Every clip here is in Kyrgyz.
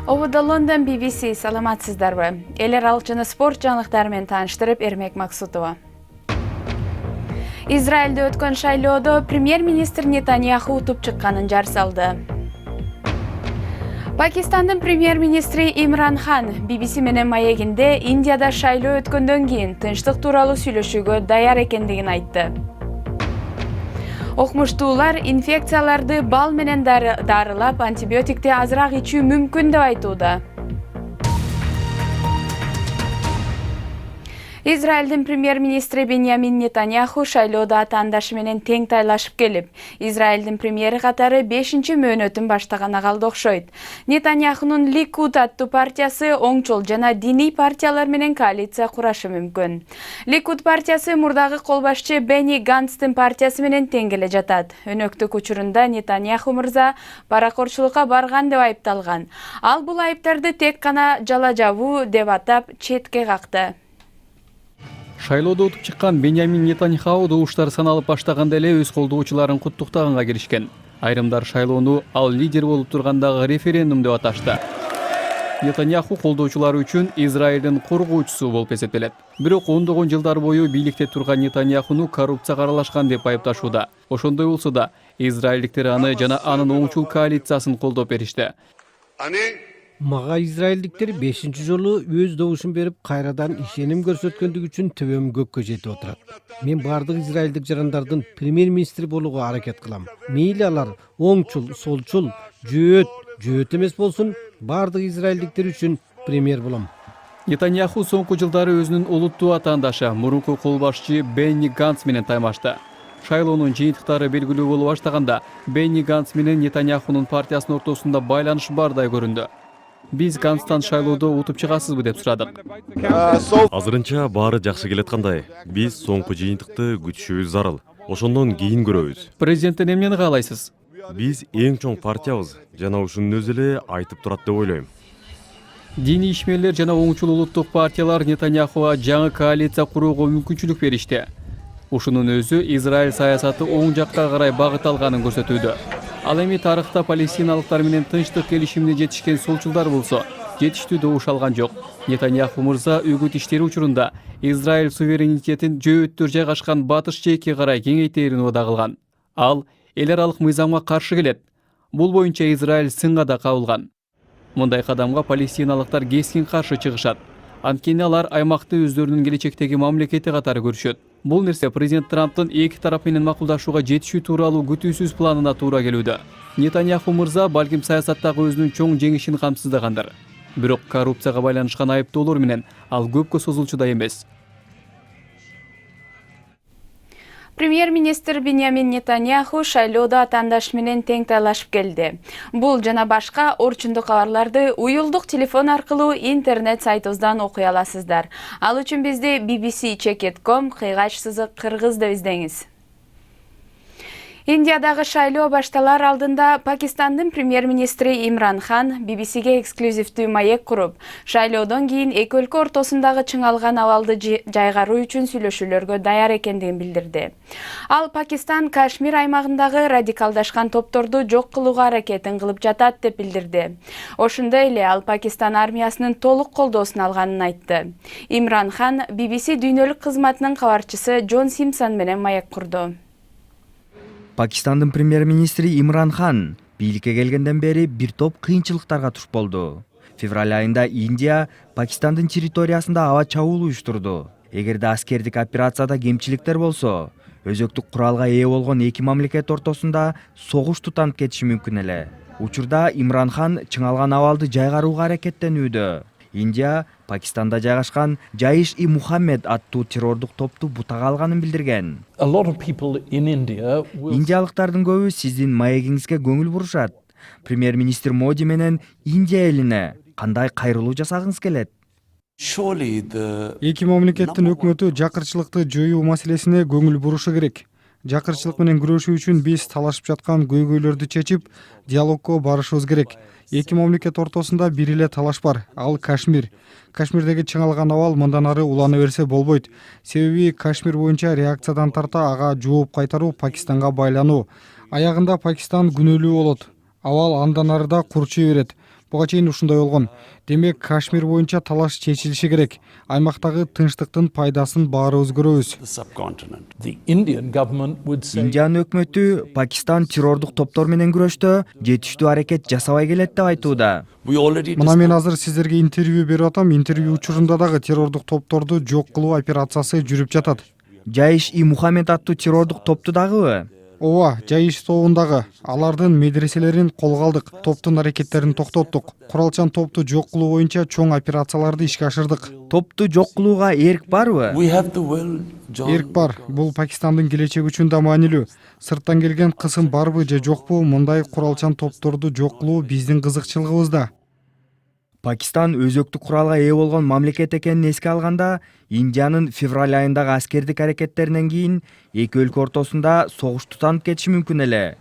Ovada London BBC саламатсыздарбы. Элер алчыны спорт жаңылыктарымен таныштырып Эрмек Максутова. Израилде өткөн шайлоодо премьер-министр Нетаньяху утуп чыкканын жар салды. Пакистандын премьер-министри Имран Хан BBC менен маегинде Индияда шайлоо өткөндөн кийин тынчтык тууралуу сүйлөшүүгө даяр экендигин айтты. Окмуштуулар инфекцияларды бал менен дарылап, антибиотикти азыраак ичүү мүмкүн деп айтууда. Израилдин премьер-министри Беньямин Нетаньяху шайлоодо атаандашы менен тең тайлашып келип, Израилдин премьери катары 5-чи мөөнөтүн баштаган калды окшойт. Нетаньяхунун Ликуд аттуу партиясы оңчол жана диний партиялар менен коалиция курашы мүмкүн. Ликуд партиясы мурдагы кол башчы Бенни Ганстын партиясы менен тең келе жатат. Өнөктүк учурунда Нетаньяху мырза паракорчулукка барган деп айыпталган. Ал бул айыптарды тек гана жала жабуу деп атап четке какты. Шайлоодо утуп чыккан Беньямин Нетаньяху добуштар саналып баштаганда эле өз колдоочуларын куттуктаганга киришкен. Айрымдар шайлоону ал лидер болуп тургандагы референдум деп аташты. Нетаньяху колдоочулары үчүн Израилдин коргоочусу болуп эсептелет. Бирок ондогон жылдар бою бийликте турган Нетаньяхуну коррупцияга аралашкан деп айыпташууда. Ошондой болсо да, израилдиктер аны жана анын оңчул коалициясын колдоп беришти. Мага израилдиктер 5-чи жолу өз добушун берип, кайрадан ишеним көрсөткөндүгү үчүн төбөм көккө жетип отурат. Мен бардык израилдик жарандардын премьер-министри болууга аракет кылам. Мейли алар оңчул, солчул, жөөт эмес болсун, бардык израилдиктер үчүн премьер болом. Нетаньяху соңку жылдары өзүнүн олуттуу атаандашы мурунку кол башчы Бенни Ганс менен таймашты. Шайлоонун жыйынтыктары белгилүү боло баштаганда, Бенни Ганс менен Нетаньяхунун партиясынын ортосунда байланыш бардай көрүндү. Биз Ганстан шайлоодо утуп чыгасызбы деп сурадык. Азырынча баары жакшы келет кандай. Биз соңку жыйынтыкты күтүшүбүз зарыл. Ошондон кийин көрөбүз. Президенттен эмнени каалайсыз? Биз эң чоң партиябыз жана ушунун өзү эле айтып турат деп ойлойм. Диний ишмерлер жана оңчул улуттук партиялар Нетаньяхуга жаңы коалиция курууга мүмкүнчүлүк беришти. Ушунун өзү Израиль саясаты оң жакка карай багыт алганын көрсөтүүдө. Ал эми тарыхта палестиналыктар менен тынчтык келишимине жетишкен солчулдар болсо, жетиштүү добуш алган жок. Нетаньяху мырза үгүт иштери учурунда Израиль суверенитетин жөөттөр жайгашкан батыш жээкке карай кеңейтерин убада кылган. Ал эл аралык мыйзамга каршы келет. Бул боюнча Израиль сынга да кабылган. Мындай кадамга палестиналыктар кескин каршы чыгышат. Анткени алар аймакты өздөрүнүн келечектеги мамлекети катары көрүшөт. Бул нерсе президент Трамптын эки тарап менен макулдашууга жетишүү тууралуу күтүүсүз планына туура келүүдө. Нетаньяху мырза балким саясаттагы өзүнүн чоң жеңишин камсыздагандыр. Бирок коррупцияга байланышкан айыптоолор менен ал көпкө созулчу да эмес. Премьер-министр Беньямин Нетаньяху шайлоодо атаандаш менен тең тайлашып келди. Бул жана башка орчундук кабарларды уюлдук телефон аркылуу интернет сайтыбыздан окуй аласыздар. Ал үчүн бизди bbc.com/кыргыз деп издеңиз. Индиядагы шайлоо башталар алдында Пакистандын премьер-министри Имран Хан BBC'ге эксклюзивдүү маек куруп, шайлоодон кийин эки өлкө ортосундагы чыңалган абалды жайгаруу үчүн сүйлөшүүлөргө даяр экендигин билдирди. Ал Пакистан Кашмир аймагындагы радикалдашкан топторду жок кылууга аракетин кылып жатат деп билдирди. Ошондой эле ал Пакистан армиясынын толук колдоосун алганын айтты. Имран Хан BBC дүйнөлүк кызматынын кабарчысы Джон Симпсон менен маек курду. Пакистандын премьер-министри Имран Хан бийликке келгенден бери бир топ кыйынчылыктарга туш болду. Февраль айында Индия Пакистандын территориясында аба чабуул уюштурду. Эгерде аскердик операцияда кемчиликтер болсо, өзөктүк куралга ээ болгон эки мамлекет ортосунда согуш тутанып кетиши мүмкүн эле. Учурда Имран Хан чыңалган абалды жайгарууга аракеттенүүдө. Индия Пакистанда жайгашкан Жаиш-и-Мухаммед аттуу террордук топту бутага алганын билдирген. Индиялыктардын көбү сиздин маегиңизге көңүл бурушат. Премьер-министр Моди менен Индия элине кандай кайрылуу жасагыңыз келет? Эки мамлекеттин өкмөтү жакырчылыкты жоюу маселесине көңүл бурушу керек. Жакырчылык менен күрөшүү үчүн биз талашып жаткан көйгөйлөрдү чечип, диалогко барышыбыз керек. Эки мамлекет ортосунда бир эле талаш бар. Ал Кашмир. Кашмирдеги чыңалган абал мындан ары улана берсе болбойт. Себеби Кашмир боюнча реакциядан тарта ага жооп кайтаруу Пакистанга байлануу. Аягында Пакистан күнөөлүү болот. Абал андан ары да курчуй берет. Буга чейин ушундай болгон. Демек Кашмир боюнча талаш чечилиши керек. Аймактагы тынчтыктын пайдасын баарыбыз көрөбүз. Индиянын өкмөтү Пакистан террордук топтор менен күрөштө жетиштүү аракет жасабай келет деп айтууда. Мына мен азыр сиздерге интервью берип атам. Интервью учурунда дагы террордук топторду жок кылуу операциясы жүрүп жатат. Жаиш-и-Мухаммед аттуу террордук топту дагыбы? Ооба, Жаиш тобундагы. Алардын медреселерин колго алдык, топтун аракеттерин токтоттук. Куралчан топту жок кылуу боюнча чоң операцияларды ишке ашырдык. Топту жок кылууга эрк барбы? Эрк бар. Бул Пакистандын келечеги үчүн да маанилүү. Сырттан келген кысым барбы же жокпу, мындай куралчан топторду жок кылуу биздин кызыкчылыгыбызда. Пакистан өзөктүк куралга ээ болгон мамлекет экенин эске алганда, Индиянын февраль айындагы аскердик аракеттеринен кийин эки өлкө ортосунда согуш тутанып кетиши мүмкүн эле.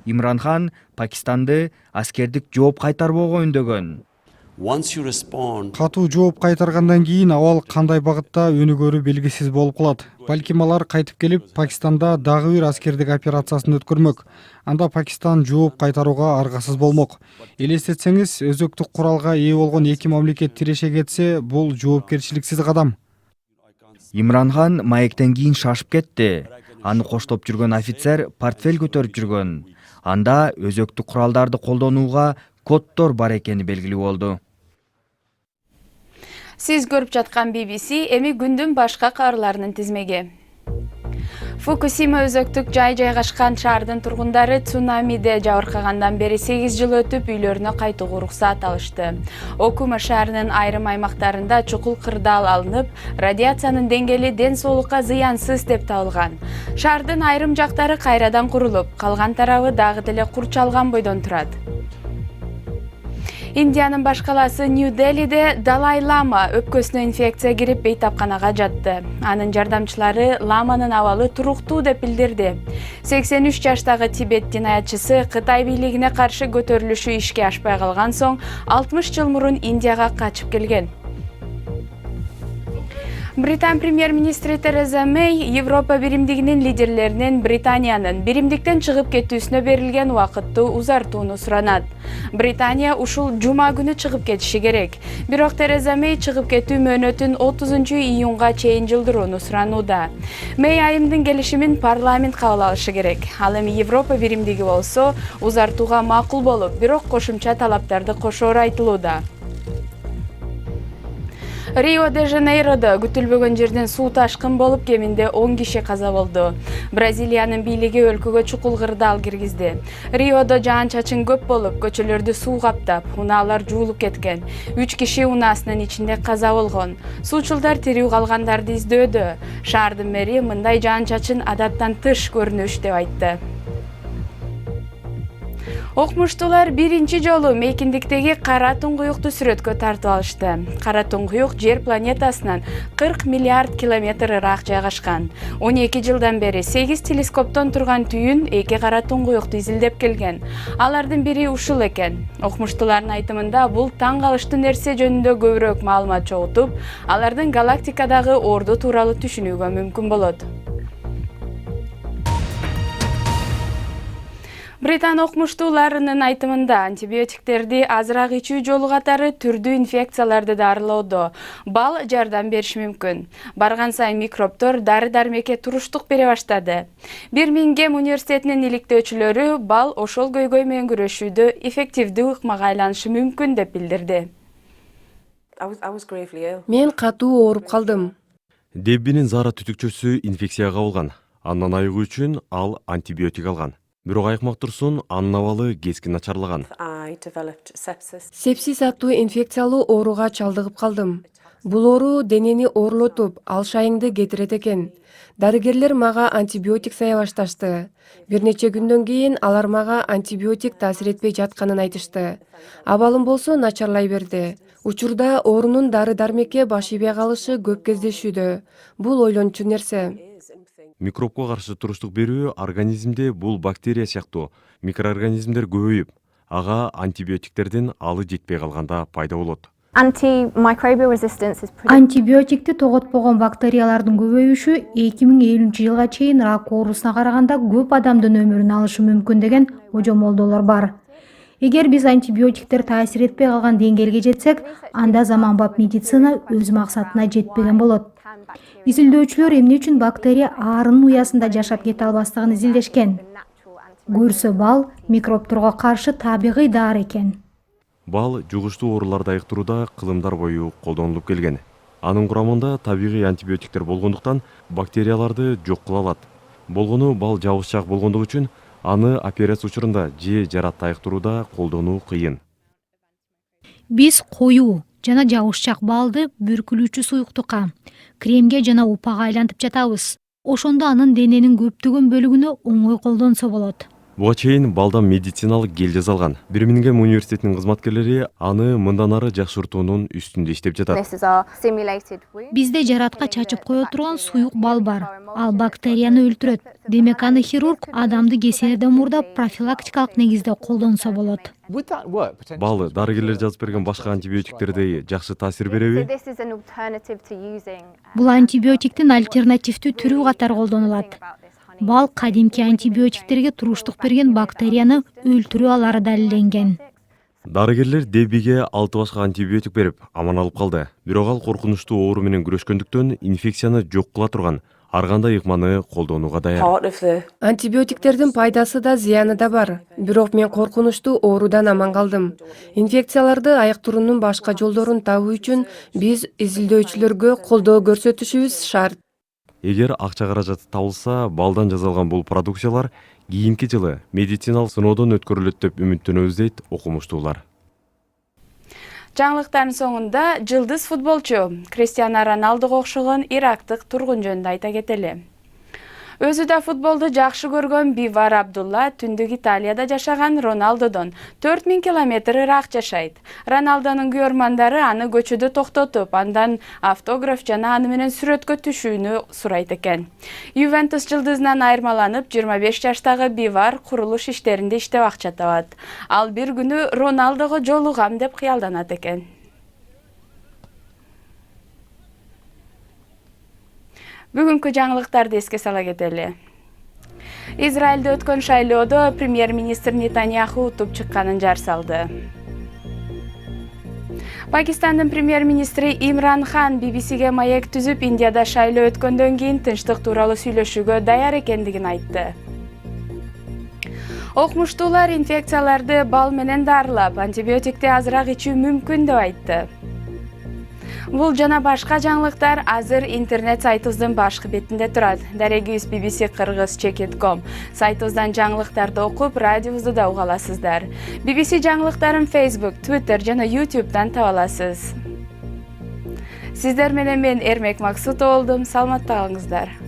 Имран Хан Пакистанды аскердик жооп кайтарбоого үндөгөн. Катуу жооп кайтаргандан кийин абал кандай багытта өнүгөрү белгисиз болуп калат. Балким алар кайтып келип, Пакистанда дагы бир аскердик операциясын өткөрмөк. Анда Пакистан жооп кайтарууга аргасыз болмок. Элестетсеңиз, өзөктүк куралга ээ болгон эки мамлекет тиреше кетсе, бул жоопкерчиликсиз кадам. Имран Хан маектен кийин шашып кетти. Аны коштоп жүргөн офицер портфель көтөрүп жүргөн. Анда өзөктүк куралдарды колдонууга коддор бар экени белгилүү болду. Сиз көрүп жаткан BBC, эми күндүн башка кабарларынын тизмеги. Фукусима өзөктүк жай жайгашкан шаардын тургундары цунамиде жабыркагандан бери 8 жыл өтүп үйлөрүнө кайтууга уруксат алышты. Окума шаарынын айрым аймактарында чукул кырдаал алынып, радиациянын деңгээли ден соолукка зыянсыз деп табылган. Шаардын айрым жактары кайрадан курулуп, калган тарабы дагы деле курчалган бойдон турат. Индиянын баш калаасы Нью-Делиде Далай Лама өпкөсүнө инфекция кирип бейтапканага жатты. Анын жардамчылары ламанын абалы туруктуу деп билдирди. 83 жаштагы Тибет динаятчысы Кытай бийлигине каршы көтөрүлүшү ишке ашпай калган соң 60 жыл мурун Индияга качып келген. Британ премьер-министри Тереза Мэй Европа биримдигинин лидерлеринен Британиянын биримдиктен чыгып кетүүсүнө берилген убакытты узартууну суранат. Британия ушул жума күнү чыгып кетиши керек. Бирок Тереза Мэй чыгып кетүү мөөнөтүн 30-июнга чейин жылдырууну суранууда. Мэй айымдын келишимин парламент кабыл алышы керек. Ал эми Европа биримдиги болсо узартууга макул болуп, бирок кошумча талаптарды кошоору айтылууда. Рио-де-Жанейродо күтүлбөгөн жерден суу ташкын болуп, кеминде 10 киши каза болду. Бразилиянын бийлиги өлкөгө чукул кырдаал киргизди. Риодо жаан-чачын көп болуп, көчөлөрдү суу каптап, унаалар жуулуп кеткен. 3 киши унаасынын ичинде каза болгон. Суучулдар тирүү калгандарды издөөдө. Шаардын мэри мындай жаан-чачын адаттан тыш көрүнүш деп айтты. Окумуштуулар биринчи жолу мейкиндиктеги кара туңгуюкту сүрөткө тартып алышты. Кара туңгуюк жер планетасынан 40 миллиард километр ырак жайгашкан. 12 жылдан бери 8 телескоптон турган түйүн эки кара туңгуюкту изилдеп келген. Алардын бири ушул экен. Окумуштуулардын айтымында бул таң калыштуу нерсе жөнүндө көбүрөөк маалымат чогултуп, алардын галактикадагы орду тууралуу түшүнүүгө мүмкүн болот. Британ окумуштууларынын айтымында антибиотиктерди азыраак ичүү жолу катары түрдүү инфекцияларды дарылоодо бал жардам бериши мүмкүн. Барган сайын микробтор дары-дармекке туруштук бере баштады. Бирмингем университетинин иликтөөчүлөрү бал ошол көйгөй менен күрөшүүдө эффективдүү ыкмага айланышы мүмкүн деп билдирди. Мен катуу ооруп калдым. Деббинин зара түтүкчөсү инфекцияга кабылган. Андан айыгуу үчүн ал антибиотик алган. Бирок айыкмак турсун, анын абалы кескин начарлаган. Сепсис аттуу инфекциялуу ооруга чалдыгып калдым. Бул оору денени оорлотуп, ал шайыңды кетирет экен. Дарыгерлер мага антибиотик сая башташты. Бир нече күндөн кийин алар мага антибиотик таасир этпей жатканын айтышты. Абалым болсо начарлай берди. Учурда оорунун дары-дармекке баш ийбей калышы көп кездешүүдө. Бул ойлончу нерсе. Микробко каршы туруштук берүү организмде бул бактерия сыяктуу микроорганизмдер көбөйүп, ага антибиотиктердин алы жетпей калганда пайда болот. Антибиотикти тоготпогон бактериялардын көбөйүшү 2050-жылга чейин рак оорусуна караганда көп адамдын өмүрүн алышы мүмкүн деген божомолдоолор бар. Эгер биз антибиотиктер таасир этпей калган деңгээлге жетсек, анда заманбап медицина өз максатына жетпеген болот. Изилдөөчүлөр эмне үчүн бактерия аарынын уясында жашап кете албастыгын изилдешкен. Көрсө бал микробторго каршы табигый дары экен. Бал жугуштуу ооруларды айыктырууда кылымдар бою колдонулуп келген. Анын курамында табигый антибиотиктер болгондуктан бактерияларды жок кыла алат. Болгону бал жабышчаак болгондугу үчүн аны операция учурунда же жаратты айыктырууда колдонуу кыйын. Биз коюу жана жабышчаак балды бүркүлүүчү суюктукка, кремге жана упага айлантып жатабыз. Ошондо анын дененин көптөгөн бөлүгүнө оңой колдонсо болот. Буга чейин балдан медициналык гель жасалган. Бирмингем университетинин кызматкерлери аны мындан ары жакшыртуунун үстүндө иштеп жатат. Бизде жаратка чачып кое турган суюк бал бар. Ал бактерияны өлтүрөт. Демек аны хирург адамды кесээрден мурда профилактикалык негизде колдонсо болот. Бал дарыгерлер жазып берген башка антибиотиктердей жакшы таасир береби? Бул антибиотиктин альтернативдүү түрү катары колдонулат. Бал кадимки антибиотиктерге туруштук берген бактерияны өлтүрө алары далилденген. Дарыгерлер Дебиге 6 башка антибиотик берип, аман алып калды. Бирок ал коркунучтуу оору менен күрөшкөндүктөн инфекцияны жок кыла турган ар кандай ыкманы колдонууга даяр. Антибиотиктердин пайдасы да зыяны да бар. Бирок мен коркунучтуу оорудан аман калдым. Инфекцияларды айыктыруунун башка жолдорун табуу үчүн биз изилдөөчүлөргө колдоо көрсөтүшүбүз шарт. Эгер акча каражаты табылса, балдан жасалган бул продукциялар кийинки жылы медициналык сыноодон өткөрүлөт деп үмүттөнөбүз дейт окумуштуулар. Жаңылыктардын соңунда жылдыз футболчу Криштиану Роналдуга окшогон ирактык тургун жөнүндө айта кетели. Өзү да футболду жакшы көргөн Бивар Абдулла түндүк Италияда жашаган Роналдодон 4000 километр ыраак жашайт. Роналдонун күйөрмандары аны көчөдө токтотуп, андан автограф жана аны менен сүрөткө түшүүнү сурайт экен. Ювентус жылдызынан айырмаланып, 25 жаштагы Бивар курулуш иштеринде иштеп акча табат. Ал бир күнү Роналдого жолугам деп кыялданат экен. Бүгүнкү жаңылыктарды эске сала кетели. Израилде өткөн шайлоодо премьер-министр Нетаньяху утуп чыкканын жар салды. Пакистандын премьер-министри Имран Хан BBC-ге маек түзүп, Индияда шайлоо өткөндөн кийин тынчтык тууралуу сүйлөшүүгө даяр экендигин айтты. Окумуштуулар инфекцияларды бал менен дарылап, антибиотикти азыраак ичүү мүмкүн деп айтты. Бул жана башка жаңылыктар азыр интернет сайтыбыздын башкы бетинде турат. Дарегибиз BBC Кыргыз Check.com. Сайтыбыздан жаңылыктарды окуп, радиобузду да уга аласыздар. BBC жаңылыктарын Facebook, Twitter жана YouTube'дан таба аласыз. Сиздер менен мен Эрмек Максутов болдум. Саламатта калыңыздар.